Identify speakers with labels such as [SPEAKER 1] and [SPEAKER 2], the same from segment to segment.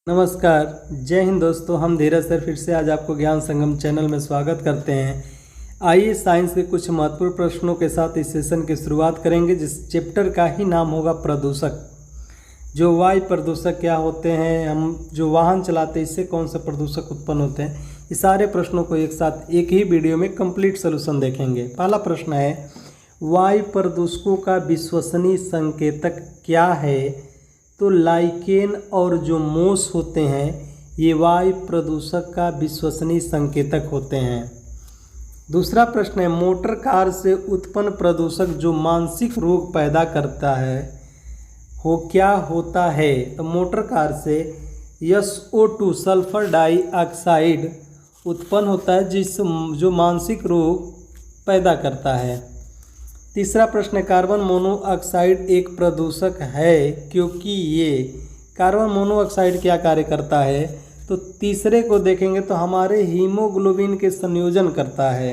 [SPEAKER 1] नमस्कार, जय हिंद दोस्तों। हम धीरज सर फिर से आज आपको ज्ञान संगम चैनल में स्वागत करते हैं। आइए साइंस के कुछ महत्वपूर्ण प्रश्नों के साथ इस सेशन की शुरुआत करेंगे, जिस चैप्टर का ही नाम होगा प्रदूषक। जो वायु प्रदूषक क्या होते हैं, हम जो वाहन चलाते हैं इससे कौन से प्रदूषक उत्पन्न होते हैं, ये सारे प्रश्नों को एक साथ एक ही वीडियो में कंप्लीट सोल्यूशन देखेंगे। पहला प्रश्न है, वायु प्रदूषकों का विश्वसनीय संकेतक क्या है? तो लाइकेन और जो मोस होते हैं ये वायु प्रदूषक का विश्वसनीय संकेतक होते हैं। दूसरा प्रश्न है, मोटर कार से उत्पन्न प्रदूषक जो मानसिक रोग पैदा करता है वो क्या होता है? तो मोटर कार से SO2 सल्फर डाइऑक्साइड उत्पन्न होता है जो मानसिक रोग पैदा करता है। तीसरा प्रश्न है, कार्बन मोनोऑक्साइड एक प्रदूषक है क्योंकि ये कार्बन मोनोऑक्साइड क्या कार्य करता है? तो तीसरे को देखेंगे तो हमारे हीमोग्लोबिन के संयोजन करता है।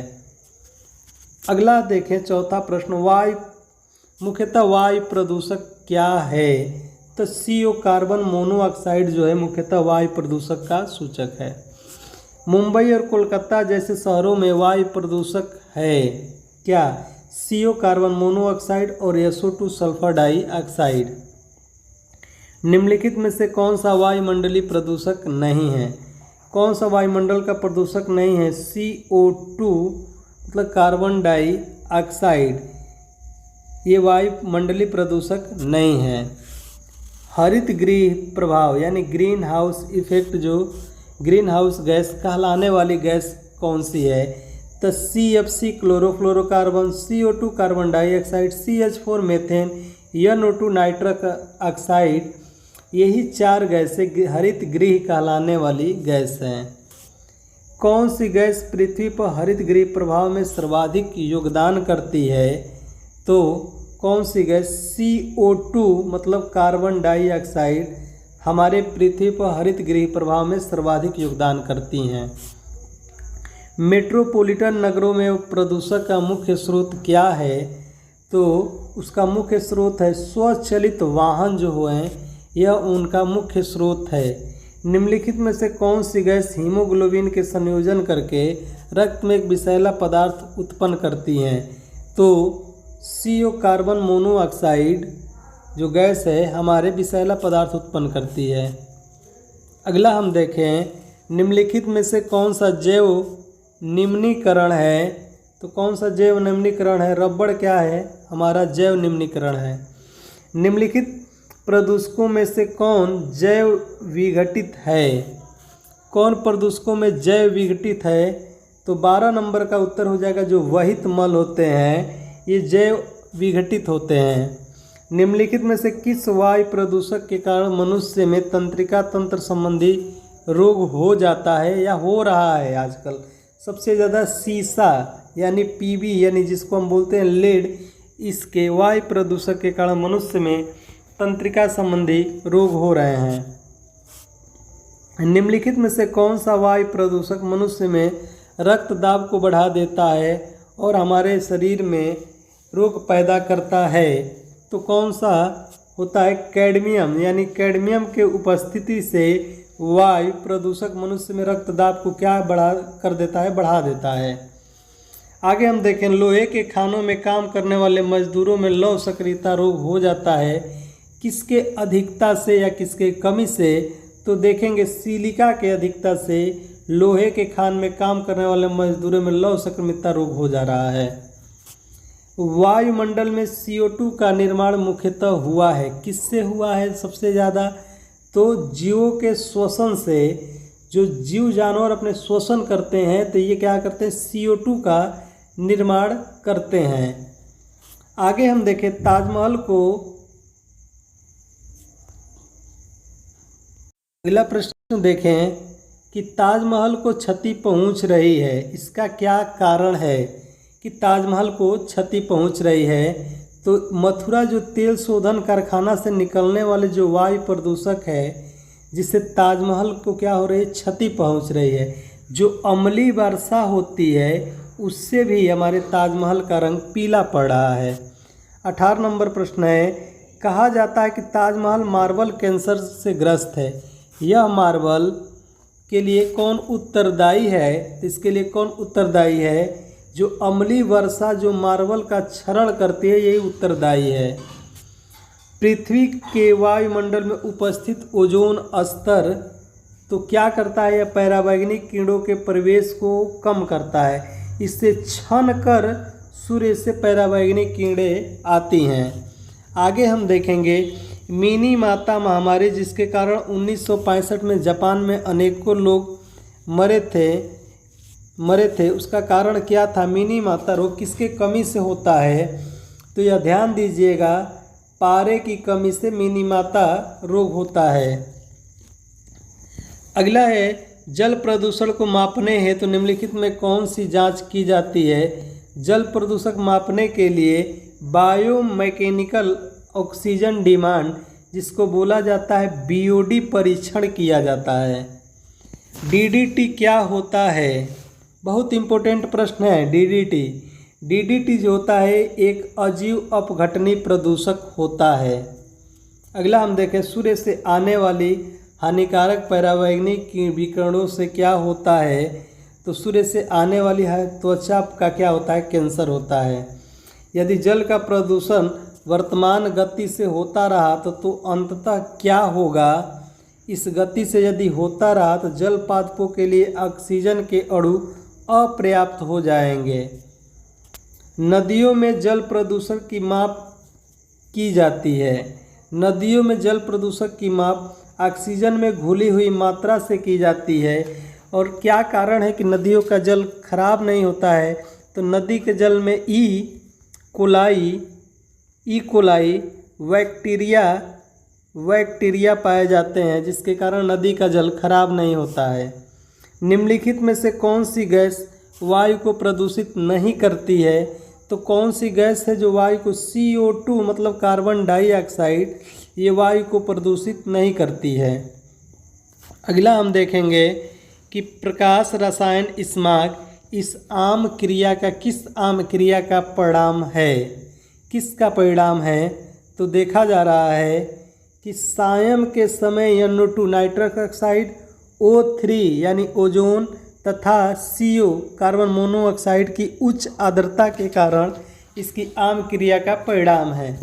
[SPEAKER 1] अगला देखें चौथा प्रश्न, मुख्यतः वायु प्रदूषक क्या है? तो CO कार्बन मोनोऑक्साइड जो है मुख्यतः वायु प्रदूषक का सूचक है। मुंबई और कोलकाता जैसे शहरों में वायु प्रदूषक है क्या? CO कार्बन मोनोऑक्साइड और SO2 सल्फर डाइऑक्साइड। निम्नलिखित में से कौन सा वायुमंडलीय प्रदूषक नहीं है? कौन सा वायुमंडल का प्रदूषक नहीं है? CO2 मतलब कार्बन डाइऑक्साइड, ये वायुमंडलीय प्रदूषक नहीं है। हरित गृह प्रभाव यानी ग्रीन हाउस इफेक्ट, जो ग्रीन हाउस गैस कहलाने वाली गैस कौन सी है? तो CFC chlorofluorocarbon, CO2 carbon dioxide, CH4 methane, NO2 nitrous oxide, यही चार गैसें हरित गृह कहलाने वाली गैस हैं। कौन सी गैस पृथ्वी पर हरित गृह प्रभाव में सर्वाधिक योगदान करती है? तो कौन सी गैस? CO2 मतलब कार्बन डाइऑक्साइड हमारे पृथ्वी पर हरित गृह प्रभाव में सर्वाधिक योगदान करती हैं। मेट्रोपॉलिटन नगरों में प्रदूषक का मुख्य स्रोत क्या है? तो उसका मुख्य स्रोत है स्वचालित वाहन जो हैं, यह उनका मुख्य स्रोत है। निम्नलिखित में से कौन सी गैस हीमोग्लोबिन के संयोजन करके रक्त में एक विषैला पदार्थ उत्पन्न करती हैं? तो CO कार्बन मोनोऑक्साइड जो गैस है हमारे विषैला पदार्थ उत्पन्न करती है। अगला हम देखें, निम्नलिखित में से कौन सा जैव निम्नीकरण है? तो कौन सा जैव निम्नीकरण है? रबड़ क्या है? हमारा जैव निम्नीकरण है। निम्नलिखित प्रदूषकों में से कौन जैव विघटित है? कौन प्रदूषकों में जैव विघटित है? तो 12 नंबर का उत्तर हो जाएगा, जो वहित मल होते हैं ये जैव विघटित होते हैं। निम्नलिखित में से किस वायु प्रदूषक के कारण मनुष्य में तंत्रिका तंत्र संबंधी रोग हो जाता है या हो रहा है आजकल? सबसे ज़्यादा सीसा यानी PB यानी जिसको हम बोलते हैं लेड, इसके वायु प्रदूषक के कारण मनुष्य में तंत्रिका संबंधी रोग हो रहे हैं। निम्नलिखित में से कौन सा वायु प्रदूषक मनुष्य में रक्त दाब को बढ़ा देता है और हमारे शरीर में रोग पैदा करता है? तो कौन सा होता है? कैडमियम, यानी कैडमियम के उपस्थिति से वायु प्रदूषक मनुष्य में रक्तदाब को क्या बढ़ा देता है। आगे हम देखें, लोहे के खानों में काम करने वाले मजदूरों में लौह सक्रियता रोग हो जाता है, किसके अधिकता से या किसके कमी से? तो देखेंगे सिलिका के अधिकता से लोहे के खान में काम करने वाले मजदूरों में लौह सक्रियता रोग हो जा रहा है। वायुमंडल में CO2 का निर्माण मुख्यतः हुआ है, किससे हुआ है सबसे ज़्यादा? तो जीवों के श्वसन से। जो जीव जानवर अपने श्वसन करते हैं तो ये क्या करते हैं? CO2 का निर्माण करते हैं। आगे हम देखें, ताजमहल को, अगला प्रश्न देखें कि ताजमहल को क्षति पहुंच रही है, इसका क्या कारण है कि ताजमहल को क्षति पहुंच रही है? तो मथुरा जो तेल शोधन कारखाना से निकलने वाले जो वायु प्रदूषक है जिससे ताजमहल को क्या हो रही है? क्षति पहुंच रही है। जो अम्लीय वर्षा होती है उससे भी हमारे ताजमहल का रंग पीला पड़ रहा है। 18 नंबर प्रश्न है, कहा जाता है कि ताजमहल मार्बल कैंसर से ग्रस्त है, यह मार्बल के लिए कौन उत्तरदायी है? इसके लिए कौन उत्तरदायी है? जो अम्लीय वर्षा जो मार्बल का क्षरण करती है, यही उत्तरदायी है। पृथ्वी के वायुमंडल में उपस्थित ओजोन स्तर तो क्या करता है? यह पराबैंगनी किरणों के प्रवेश को कम करता है। इससे छन कर सूर्य से पराबैंगनी किरणें आती हैं। आगे हम देखेंगे मिनीमाता महामारी, जिसके कारण 1965 में जापान में अनेकों लोग मरे थे। उसका कारण क्या था? मिनीमाता रोग किसके कमी से होता है? तो यह ध्यान दीजिएगा, पारे की कमी से मिनीमाता रोग होता है। अगला है जल प्रदूषण को मापने हेतु तो निम्नलिखित में कौन सी जांच की जाती है? जल प्रदूषण मापने के लिए बायोमैकेनिकल ऑक्सीजन डिमांड, जिसको बोला जाता है बीओडी परीक्षण किया जाता है। डीडीटी क्या होता है? बहुत इम्पोर्टेंट प्रश्न है। डीडीटी जो होता है एक अजीव अपघटनी प्रदूषक होता है। अगला हम देखें सूर्य से आने वाली हानिकारक पराबैंगनी विकिरणों से क्या होता है? तो सूर्य से आने वाली त्वचा का क्या होता है? कैंसर होता है। यदि जल का प्रदूषण वर्तमान गति से होता रहा तो अंततः क्या होगा? इस गति से यदि होता रहा तो जल पादपों के लिए ऑक्सीजन के अणु अपर्याप्त हो जाएंगे। नदियों में जल प्रदूषण की माप की जाती है। नदियों में जल प्रदूषण की माप ऑक्सीजन में घुली हुई मात्रा से की जाती है। और क्या कारण है कि नदियों का जल खराब नहीं होता है? तो नदी के जल में ई कोलाई बैक्टीरिया पाए जाते हैं, जिसके कारण नदी का जल खराब नहीं होता है। निम्नलिखित में से कौन सी गैस वायु को प्रदूषित नहीं करती है? तो कौन सी गैस है जो वायु को CO2 मतलब कार्बन डाइऑक्साइड, ये वायु को प्रदूषित नहीं करती है। अगला हम देखेंगे कि प्रकाश रसायन स्माग किस आम क्रिया का परिणाम है? किसका परिणाम है? तो देखा जा रहा है कि सायं के समय NO2 नाइट्रस ऑक्साइड, O3 यानी ओजोन तथा CO कार्बन मोनोऑक्साइड की उच्च आर्द्रता के कारण इसकी आम क्रिया का परिणाम है।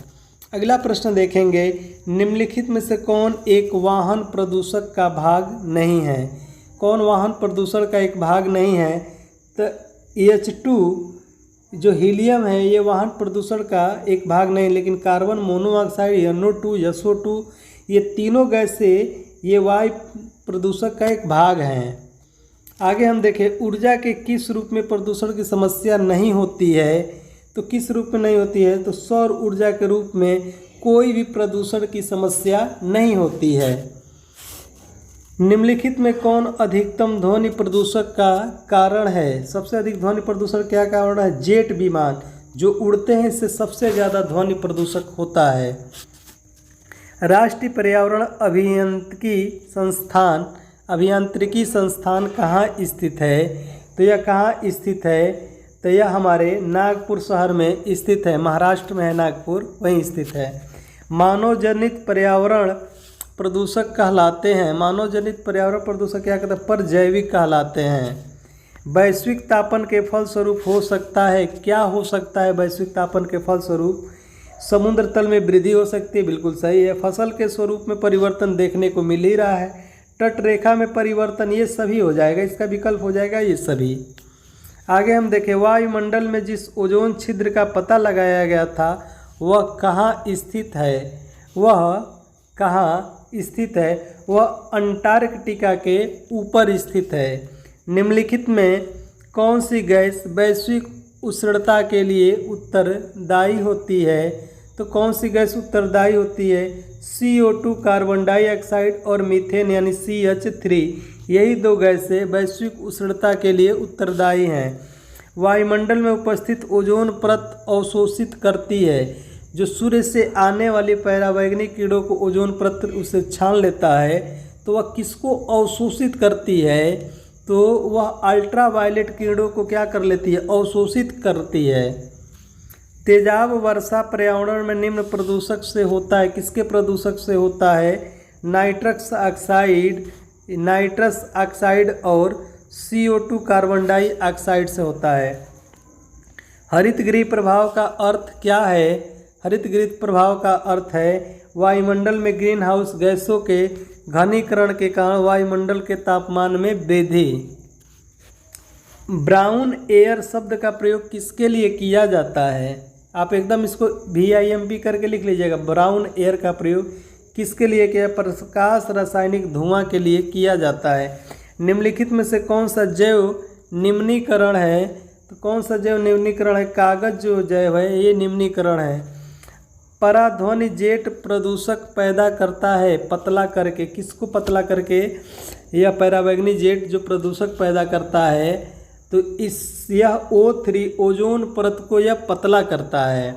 [SPEAKER 1] अगला प्रश्न देखेंगे, निम्नलिखित में से कौन एक वाहन प्रदूषक का भाग नहीं है? कौन वाहन प्रदूषण का एक भाग नहीं है? तो H2 जो हीलियम है ये वाहन प्रदूषण का एक भाग नहीं, लेकिन कार्बन मोनोऑक्साइड, NO2, SO2 ये तीनों गैसें ये वायु प्रदूषक का एक भाग हैं। आगे हम देखें ऊर्जा के किस रूप में प्रदूषण की समस्या नहीं होती है? तो किस रूप में नहीं होती है? तो सौर ऊर्जा के रूप में कोई भी प्रदूषण की समस्या नहीं होती है। निम्नलिखित में कौन अधिकतम ध्वनि प्रदूषक का कारण है? सबसे अधिक ध्वनि प्रदूषण क्या कारण है? जेट विमान जो उड़ते हैं इससे सबसे ज़्यादा ध्वनि प्रदूषक होता है। राष्ट्रीय पर्यावरण अभियांत्रिकी संस्थान कहाँ स्थित है? तो यह कहाँ स्थित है? तो यह हमारे नागपुर शहर में स्थित है, महाराष्ट्र में है नागपुर, वहीं स्थित है। मानवजनित पर्यावरण प्रदूषक कहलाते हैं। मानवजनित पर्यावरण प्रदूषक क्या कहते हैं? परजैविक कहलाते हैं। वैश्विक तापन के फलस्वरूप हो सकता है, क्या हो सकता है वैश्विक तापन के फलस्वरूप? समुद्र तल में वृद्धि हो सकती है, बिल्कुल सही है। फसल के स्वरूप में परिवर्तन देखने को मिल ही रहा है। तट रेखा में परिवर्तन, ये सभी हो जाएगा, इसका विकल्प हो जाएगा ये सभी। आगे हम देखें वायुमंडल में जिस ओजोन छिद्र का पता लगाया गया था वह कहाँ स्थित है? वह अंटार्कटिका के ऊपर स्थित है। निम्नलिखित में कौन सी गैस वैश्विक उष्णता के लिए उत्तरदायी होती है? तो कौन सी गैस उत्तरदायी होती है? CO2 कार्बन डाइऑक्साइड और मीथेन यानी CH3, यही दो गैसें वैश्विक उष्णता के लिए उत्तरदायी हैं। वायुमंडल में उपस्थित ओजोन परत अवशोषित करती है। जो सूर्य से आने वाली पराबैंगनी किरणों को ओजोन परत उसे छान लेता है, तो वह किसको अवशोषित करती है? तो वह अल्ट्रावायलेट किरणों को क्या कर लेती है? अवशोषित करती है। तेजाब वर्षा पर्यावरण में निम्न प्रदूषक से होता है। किसके प्रदूषक से होता है? नाइट्रस ऑक्साइड और CO2 कार्बन डाइऑक्साइड से होता है। हरित गृह प्रभाव का अर्थ क्या है? हरित गृह प्रभाव का अर्थ है वायुमंडल में ग्रीन हाउस गैसों के घनीकरण के कारण वायुमंडल के तापमान में वृद्धि। ब्राउन एयर शब्द का प्रयोग किसके लिए किया जाता है? आप एकदम इसको VIMP करके लिख लीजिएगा। ब्राउन एयर का प्रयोग किसके लिए किया? प्रकाश रासायनिक धुआं के लिए किया जाता है। निम्नलिखित में से कौन सा जैव निम्नीकरण है? तो कौन सा जैव निम्नीकरण है? कागज जो जैव है ये निम्नीकरण है। पराध्वनि जेट प्रदूषक पैदा करता है पतला करके। किसको पतला करके? यह पराबैंगनी जेट जो प्रदूषक पैदा करता है तो यह O3 ओजोन परत को यह पतला करता है।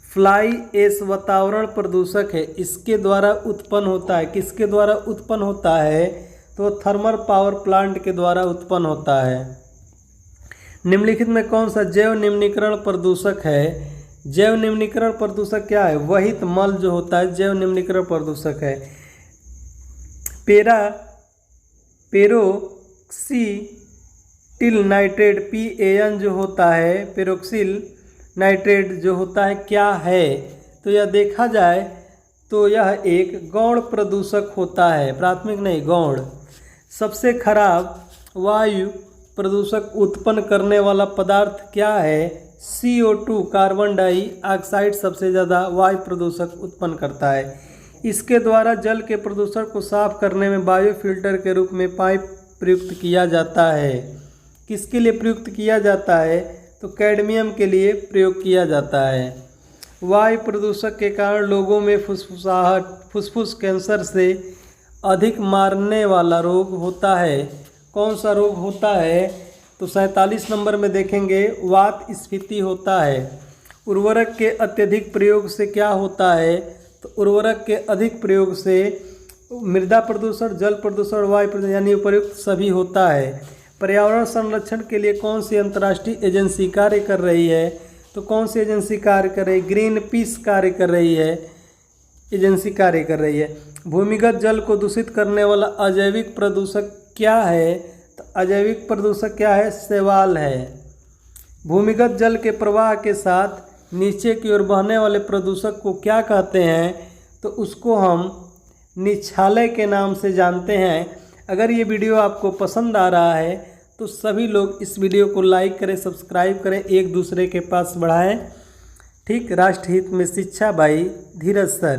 [SPEAKER 1] फ्लाई ऐश वातावरण प्रदूषक है, इसके द्वारा उत्पन्न होता है। किसके द्वारा उत्पन्न होता है? तो थर्मल पावर प्लांट के द्वारा उत्पन्न होता है। निम्नलिखित में कौन सा जैव निम्नीकरण प्रदूषक है? जैव निम्नीकरण प्रदूषक क्या है? वहित मल जो होता है जैव निम्नीकरण प्रदूषक है। पेरोक्सिल नाइट्रेट PAN जो होता है, पेरोक्सिल नाइट्रेट जो होता है क्या है? तो यह देखा जाए तो यह एक गौण प्रदूषक होता है, प्राथमिक नहीं गौण। सबसे खराब वायु प्रदूषक उत्पन्न करने वाला पदार्थ क्या है? CO2 कार्बन डाइऑक्साइड सबसे ज़्यादा वायु प्रदूषक उत्पन्न करता है। इसके द्वारा जल के प्रदूषण को साफ करने में बायोफिल्टर के रूप में पाइप प्रयुक्त किया जाता है। किसके लिए प्रयुक्त किया जाता है? तो कैडमियम के लिए प्रयोग किया जाता है। वायु प्रदूषक के कारण लोगों में फुसफुसाहट, फुसफुस कैंसर से अधिक मारने वाला रोग होता है। कौन सा रोग होता है? तो 47 नंबर में देखेंगे वात स्फीति होता है। उर्वरक के अत्यधिक प्रयोग से क्या होता है? तो उर्वरक के अधिक प्रयोग से मृदा प्रदूषण, जल प्रदूषण, वायु प्रदूषण यानी उपर्युक्त सभी होता है। पर्यावरण संरक्षण के लिए कौन सी अंतर्राष्ट्रीय एजेंसी कार्य कर रही है? तो कौन सी एजेंसी कार्य कर रही है? ग्रीन पीस कार्य कर रही है, एजेंसी कार्य कर रही है। भूमिगत जल को दूषित करने वाला अजैविक प्रदूषक क्या है? तो अजैविक प्रदूषक क्या है? शैवाल है। भूमिगत जल के प्रवाह के साथ नीचे की ओर बहने वाले प्रदूषक को क्या कहते हैं? तो उसको हम निछाले के नाम से जानते हैं। अगर ये वीडियो आपको पसंद आ रहा है तो सभी लोग इस वीडियो को लाइक करें, सब्सक्राइब करें, एक दूसरे के पास बढ़ाएं। ठीक, राष्ट्रहित में शिक्षा बाई धीरज सर।